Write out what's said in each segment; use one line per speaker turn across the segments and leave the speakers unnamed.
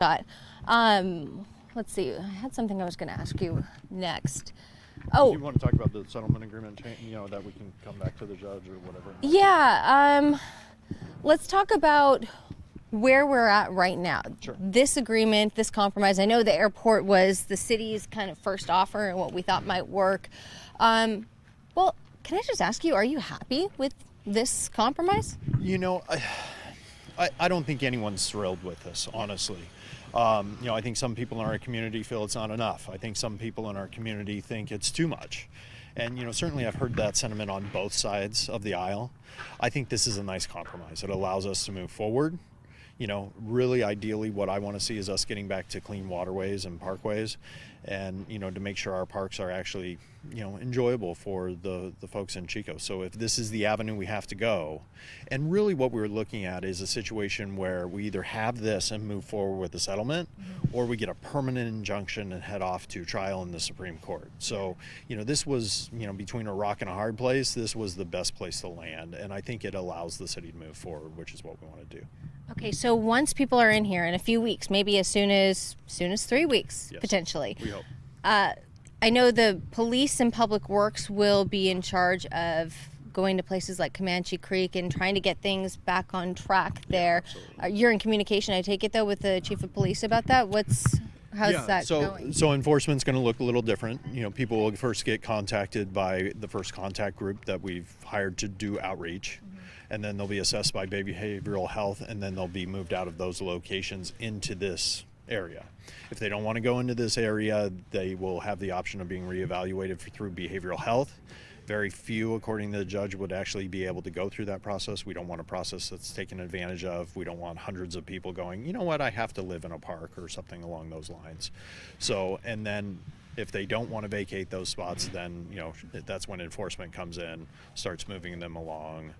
Got. Let's see. I had something I was going to ask you next.
Do you want to talk about the settlement agreement, that we can come back to the judge or whatever?
Yeah. Let's talk about where we're at right now.
Sure.
This agreement, this compromise, I know the airport was the city's kind of first offer and what we thought might work. Well, can I just ask you, are you happy with this compromise?
I don't think anyone's thrilled with this, honestly. I think some people in our community feel it's not enough. I think some people in our community think it's too much. And, certainly I've heard that sentiment on both sides of the aisle. I think this is a nice compromise. It allows us to move forward. Really ideally what I want to see is us getting back to clean waterways and parkways and, to make sure our parks are actually, enjoyable for the folks in Chico. So if this is the avenue we have to go, and really what we're looking at is a situation where we either have this and move forward with the settlement, or we get a permanent injunction and head off to trial in the Supreme Court. So, this was, between a rock and a hard place, this was the best place to land. And I think it allows the city to move forward, which is what we want to do.
Okay, so once people are in here in a few weeks, maybe as soon as 3 weeks,
Yes,
potentially.
we hope.
I know the police and public works will be in charge of going to places like Comanche Creek and trying to get things back on track there. You're in communication, I take it, though, with the chief of police about that? How's that going?
So enforcement's going to look a little different. People will first get contacted by the first contact group that we've hired to do outreach. And then they'll be assessed by behavioral health, and then they'll be moved out of those locations into this area. If they don't want to go into this area, they will have the option of being reevaluated through behavioral health. Very few, according to the judge, would actually be able to go through that process. We don't want a process that's taken advantage of. We don't want hundreds of people going, you know what, I have to live in a park or something along those lines. So, and then if they don't want to vacate those spots, then, that's when enforcement comes in, starts moving them along.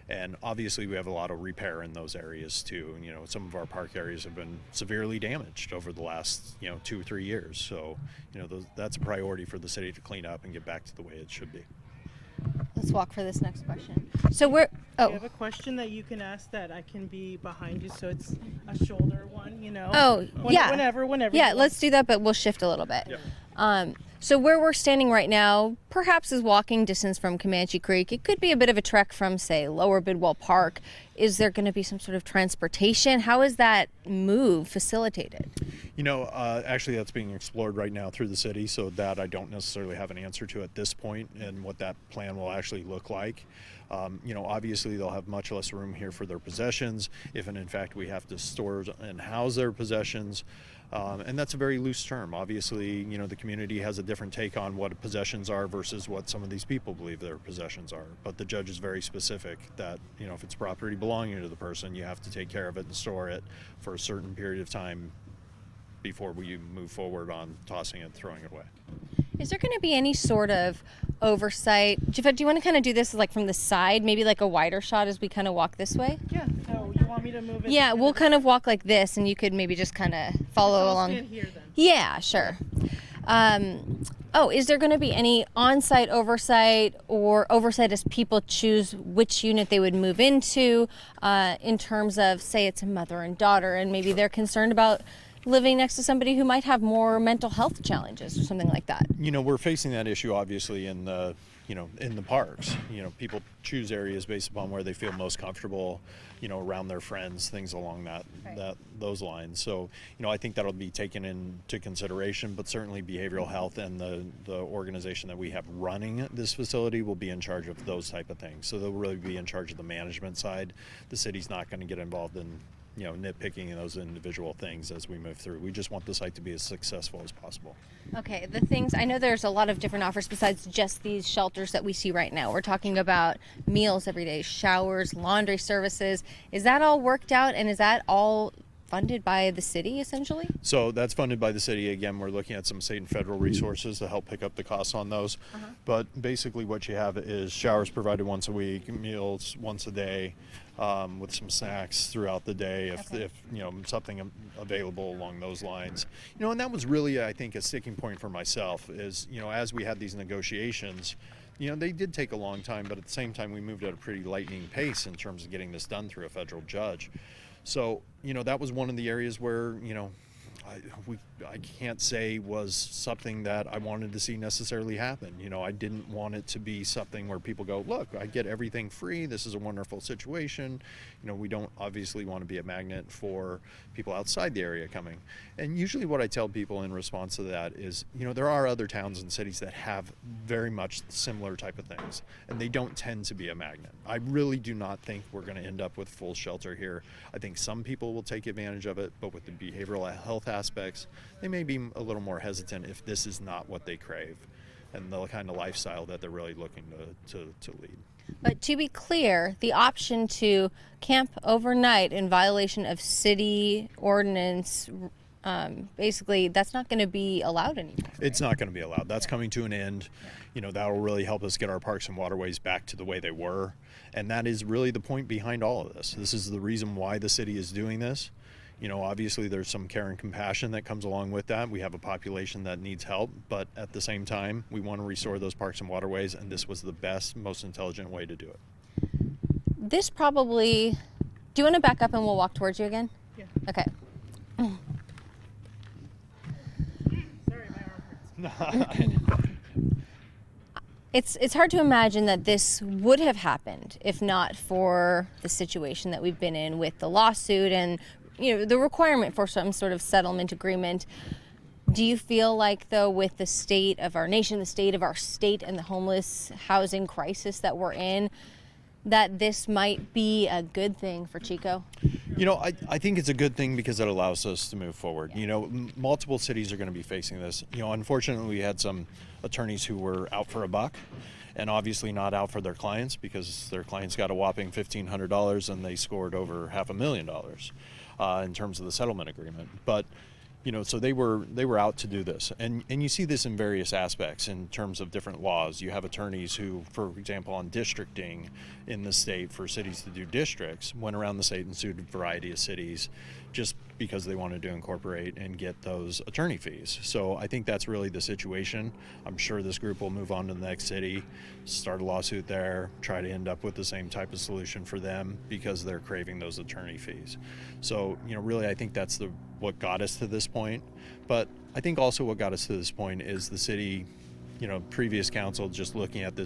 And obviously we have a lot of repair in those areas too. Some of our park areas have been severely damaged over the last, 2 or 3 years. So, that's a priority for the city to clean up and get back to the way it should be.
Let's walk for this next question. So we're,
I have a question that you can ask that I can be behind you, so it's a shoulder one,
yeah.
Whenever.
Yeah, let's do that, but we'll shift a little bit.
Yeah.
So where we're standing right now, perhaps is walking distance from Comanche Creek. It could be a bit of a trek from, say, Lower Bidwell Park. Is there going to be some sort of transportation? How is that move facilitated?
Actually that's being explored right now through the city, so that I don't necessarily have an answer to at this point and what that plan will actually look like. Obviously they'll have much less room here for their possessions if and in fact we have to store and house their possessions. And that's a very loose term. Obviously, the community has a different take on what possessions are versus what some of these people believe their possessions are. But the judge is very specific that, if it's property belonging to the person, you have to take care of it and store it for a certain period of time before we move forward on tossing it and throwing it away.
Is there going to be any sort of oversight? Do you want to kind of do this like from the side, maybe like a wider shot as we kind of walk this way?
Yeah. So you want me to move it?
Yeah, we'll kind of walk like this, and you could maybe just kind of follow along.
Stand here then.
Yeah, sure. Is there going to be any on-site oversight or oversight as people choose which unit they would move into in terms of, say, it's a mother and daughter, and maybe they're concerned about living next to somebody who might have more mental health challenges or something like that?
We're facing that issue obviously in the parks. People choose areas based upon where they feel most comfortable, around their friends, things along those lines. So, I think that'll be taken into consideration, but certainly behavioral health and the organization that we have running this facility will be in charge of those type of things. So they'll really be in charge of the management side. The city's not going to get involved in nitpicking those individual things as we move through. We just want the site to be as successful as possible.
Okay, the things, I know there's a lot of different offers besides just these shelters that we see right now. We're talking about meals every day, showers, laundry services. Is that all worked out, and is that all funded by the city essentially?
So that's funded by the city. Again, we're looking at some state and federal resources to help pick up the costs on those. But basically what you have is showers provided once a week, meals once a day, with some snacks throughout the day if something available along those lines. And that was really, I think, a sticking point for myself is, as we had these negotiations, they did take a long time, but at the same time we moved at a pretty lightning pace in terms of getting this done through a federal judge. So, that was one of the areas where, I can't say was something that I wanted to see necessarily happen. I didn't want it to be something where people go, look, I get everything free. This is a wonderful situation. We don't obviously want to be a magnet for people outside the area coming. And usually what I tell people in response to that is, there are other towns and cities that have very much similar type of things, and they don't tend to be a magnet. I really do not think we're going to end up with full shelter here. I think some people will take advantage of it, but with the behavioral health aspects, they may be a little more hesitant if this is not what they crave and the kind of lifestyle that they're really looking to lead.
But to be clear, the option to camp overnight in violation of city ordinance, basically, that's not going to be allowed anymore.
It's not going to be allowed. That's coming to an end. That will really help us get our parks and waterways back to the way they were. And that is really the point behind all of this. This is the reason why the city is doing this. Obviously there's some care and compassion that comes along with that. We have a population that needs help, but at the same time, we want to restore those parks and waterways, and this was the best, most intelligent way to do it.
This probably... Do you want to back up and we'll walk towards you again?
Yeah.
Okay.
Sorry, my arm hurts.
It's hard to imagine that this would have happened if not for the situation that we've been in with the lawsuit and the requirement for some sort of settlement agreement. Do you feel like, though, with the state of our nation, the state of our state, and the homeless housing crisis that we're in, that this might be a good thing for Chico?
I think it's a good thing because it allows us to move forward. Multiple cities are going to be facing this. Unfortunately, we had some attorneys who were out for a buck, and obviously not out for their clients because their clients got a whopping $1,500 and they scored over $500,000 in terms of the settlement agreement. But so they were out to do this, and you see this in various aspects in terms of different laws. You have attorneys who, for example, on districting in the state for cities to do districts, went around the state and sued a variety of cities just because they wanted to incorporate and get those attorney fees. So I think that's really the situation. I'm sure this group will move on to the next city, start a lawsuit there, try to end up with the same type of solution for them because they're craving those attorney fees. So, really I think that's what got us to this point. But I think also what got us to this point is the city, previous council just looking at this